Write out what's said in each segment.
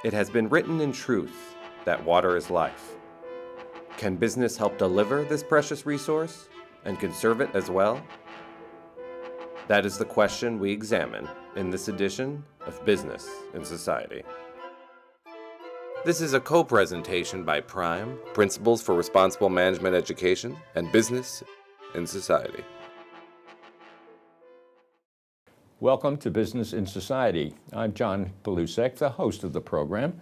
It has been written in truth that water is life. Can business help deliver this precious resource and conserve it as well? That is the question we examine in this edition of Business in Society. This is a co-presentation by PRIME, Principles for Responsible Management Education, and Business in Society. Welcome to Business in Society. I'm John Belusek, the host of the program.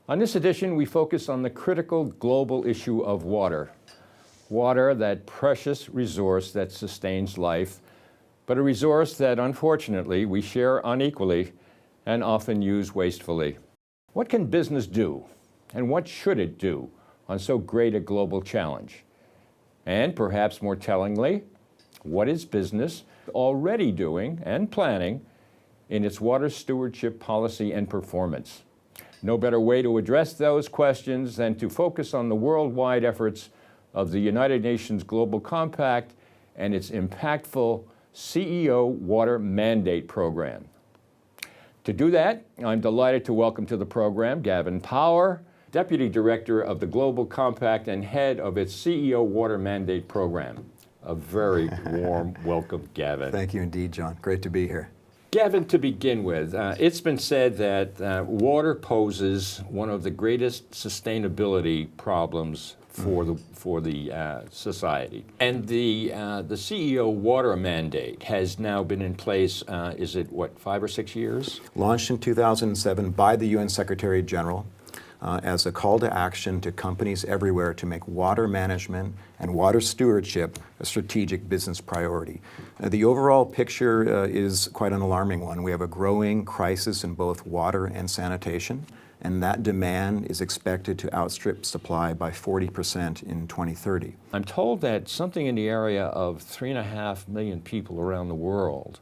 On this edition, we focus on the critical global issue of water. Water, that precious resource that sustains life, but a resource that unfortunately we share unequally and often use wastefully. What can business do, and what should it do on so great a global challenge? And perhaps more tellingly, what is business already doing and planning in its water stewardship policy and performance? No better way to address those questions than to focus on the worldwide efforts of the United Nations Global Compact and its impactful CEO Water Mandate Program. To do that, I'm delighted to welcome to the program Gavin, Deputy Director of the Global Compact and head of its CEO Water Mandate Program. A very warm welcome, Gavin. Thank you indeed, John. Great to be here. Gavin, to begin with, it's been said that water poses one of the greatest sustainability problems for the society. And the CEO Water Mandate has now been in place, is it, 5 or 6 years? Launched in 2007 by the UN Secretary General as a call to action to companies everywhere to make water management and water stewardship a strategic business priority. The overall picture is quite an alarming one. We have a growing crisis in both water and sanitation, and that demand is expected to outstrip supply by 40% in 2030. I'm told that something in the area of 3.5 million people around the world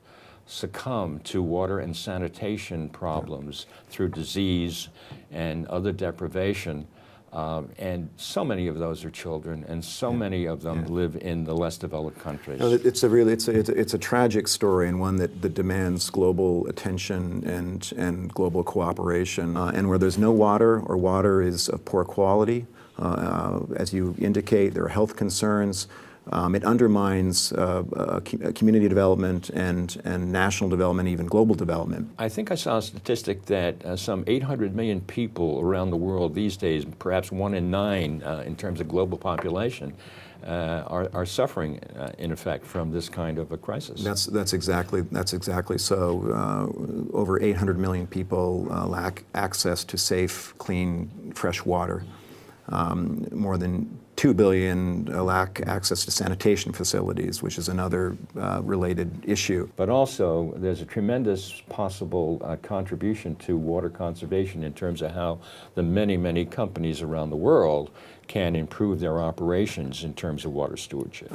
succumb to water and sanitation problems through disease and other deprivation. And so many of those are children, and so many of them live in the less developed countries. No, it's a tragic story, and one that demands global attention and global cooperation. And where there's no water, or water is of poor quality, as you indicate, there are health concerns. It undermines community development and national development, even global development. I think I saw a statistic that some 800 million people around the world these days, perhaps 1 in 9 in terms of global population, are suffering, in effect, from this kind of a crisis. That's exactly so. Over 800 million people lack access to safe, clean, fresh water. More than 2 billion lack access to sanitation facilities, which is another related issue. But also, there's a tremendous possible contribution to water conservation in terms of how the many, many companies around the world can improve their operations in terms of water stewardship.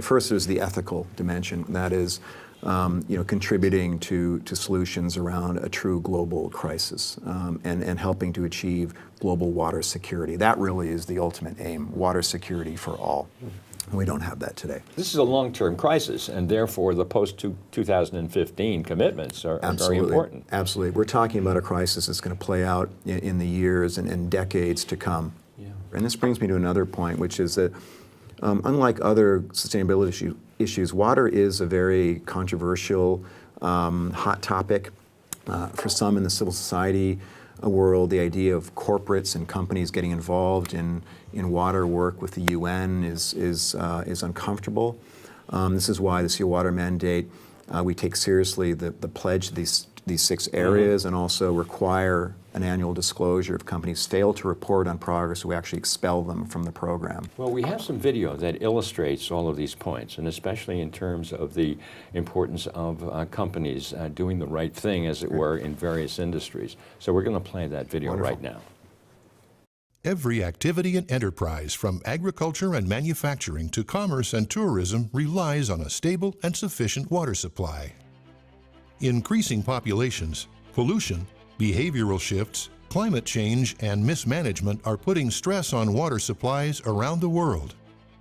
First, there's the ethical dimension. That is, contributing to solutions around a true global crisis and helping to achieve global water security. That really is the ultimate aim, water security for all. And we don't have that today. This is a long-term crisis, and therefore the post-2015 commitments are very important. Absolutely. We're talking about a crisis that's going to play out in the years and decades to come. Yeah. And this brings me to another point, which is that unlike other sustainability issues, water is a very controversial, hot topic. For some in the civil society world, the idea of corporates and companies getting involved in water work with the UN is uncomfortable. This is why the CEO Water Mandate, we take seriously the pledge of these 6 areas and also require an annual disclosure. If companies fail to report on progress, we actually expel them from the program. Well, we have some video that illustrates all of these points, and especially in terms of the importance of companies doing the right thing, as it were, in various industries. So we're going to play that video right now. Every activity and enterprise, from agriculture and manufacturing to commerce and tourism, relies on a stable and sufficient water supply. Increasing populations, pollution, behavioral shifts, climate change, and mismanagement are putting stress on water supplies around the world.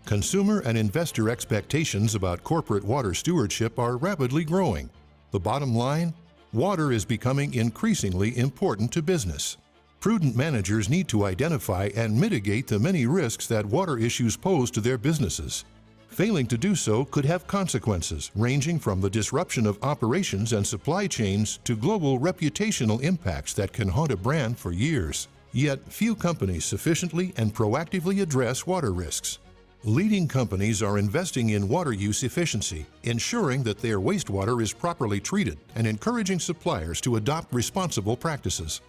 Consumer and investor expectations about corporate water stewardship are rapidly growing. The bottom line? Water is becoming increasingly important to business. Prudent managers need to identify and mitigate the many risks that water issues pose to their businesses. Failing to do so could have consequences ranging from the disruption of operations and supply chains to global reputational impacts that can haunt a brand for years. Yet, few companies sufficiently and proactively address water risks. Leading companies are investing in water use efficiency, ensuring that their wastewater is properly treated, and encouraging suppliers to adopt responsible practices.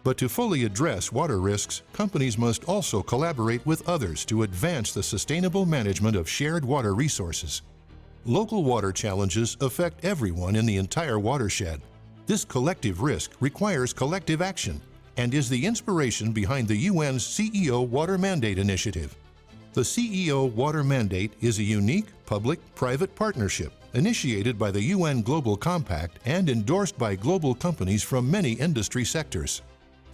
But to fully address water risks, companies must also collaborate with others to advance the sustainable management of shared water resources. Local water challenges affect everyone in the entire watershed. This collective risk requires collective action and is the inspiration behind the UN's CEO Water Mandate initiative. The CEO Water Mandate is a unique public-private partnership initiated by the UN Global Compact and endorsed by global companies from many industry sectors.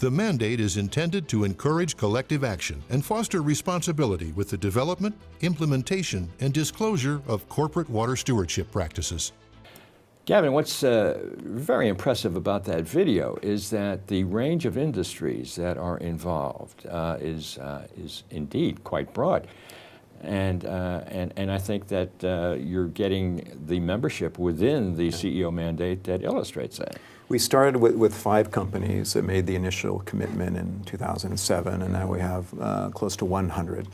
The mandate is intended to encourage collective action and foster responsibility with the development, implementation, and disclosure of corporate water stewardship practices. Gavin, what's very impressive about that video is that the range of industries that are involved is indeed quite broad. And I think that you're getting the membership within the CEO mandate that illustrates that. We started with 5 companies that made the initial commitment in 2007, and now we have close to 100,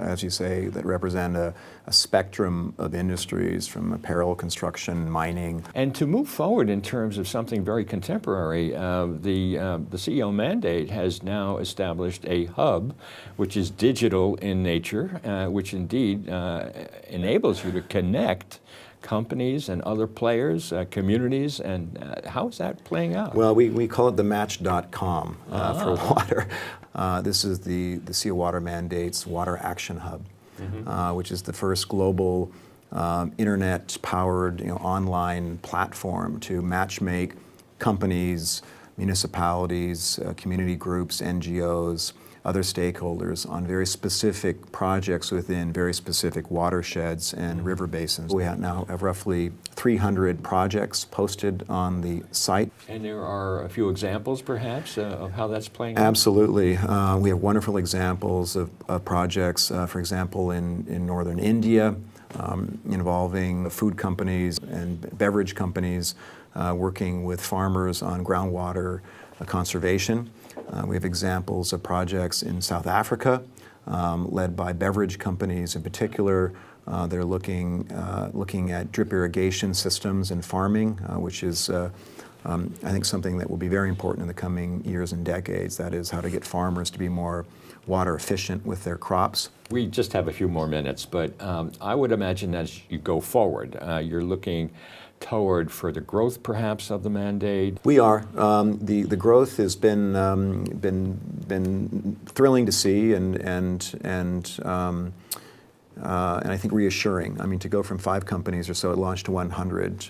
as you say, that represent a spectrum of industries from apparel, construction, mining. And to move forward in terms of something very contemporary, the CEO mandate has now established a hub, which is digital in nature, which indeed enables you to connect companies and other players, communities, and how is that playing out? Well, we call it the match.com for water. This is the CEO Water Mandate's Water Action Hub, which is the first global internet-powered online platform to matchmake companies, municipalities, community groups, NGOs, other stakeholders on very specific projects within very specific watersheds and river basins. We now have roughly 300 projects posted on the site. And there are a few examples, perhaps, of how that's playing out? Absolutely. We have wonderful examples of projects, for example, in northern India, involving food companies and beverage companies working with farmers on groundwater conservation. We have examples of projects in South Africa, led by beverage companies in particular. They're looking at drip irrigation systems and farming, which is, I think, something that will be very important in the coming years and decades. That is, how to get farmers to be more water efficient with their crops. We just have a few more minutes, but I would imagine as you go forward, you're looking toward further growth, perhaps, of the mandate? We are. The growth has been thrilling to see and I think reassuring. I mean, to go from 5 companies or so at launch to 100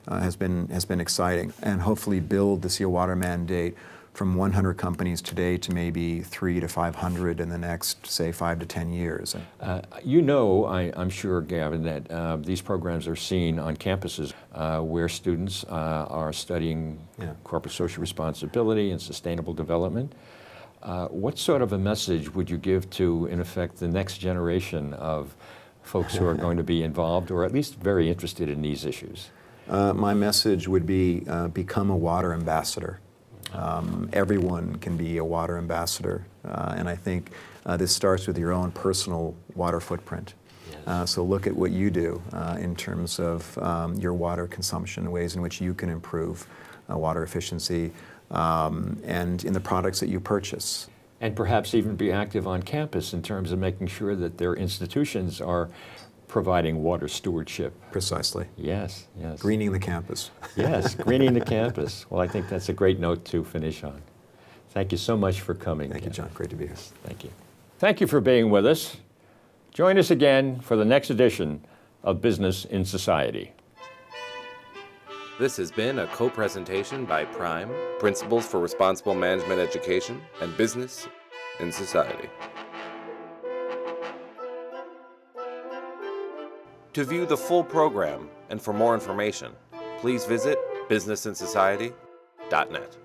has been exciting, and hopefully build the CEO Water Mandate from 100 companies today to maybe 300 to 500 in the next, say, 5 to 10 years. You know, I'm sure, Gavin, that these programs are seen on campuses where students are studying corporate social responsibility and sustainable development. What sort of a message would you give to, in effect, the next generation of folks who are going to be involved or at least very interested in these issues? My message would be become a water ambassador. Everyone can be a water ambassador, and I think this starts with your own personal water footprint. Yes. So look at what you do in terms of your water consumption, ways in which you can improve water efficiency, and in the products that you purchase. And perhaps even be active on campus in terms of making sure that their institutions are providing water stewardship. Precisely. Yes, yes. Greening the campus. Yes, greening the campus. Well, I think that's a great note to finish on. Thank you so much for coming. Thank you, John. Great to be here. Thank you. Thank you for being with us. Join us again for the next edition of Business in Society. This has been a co-presentation by Prime, Principles for Responsible Management Education, and Business in Society. To view the full program and for more information, please visit businessinsociety.net.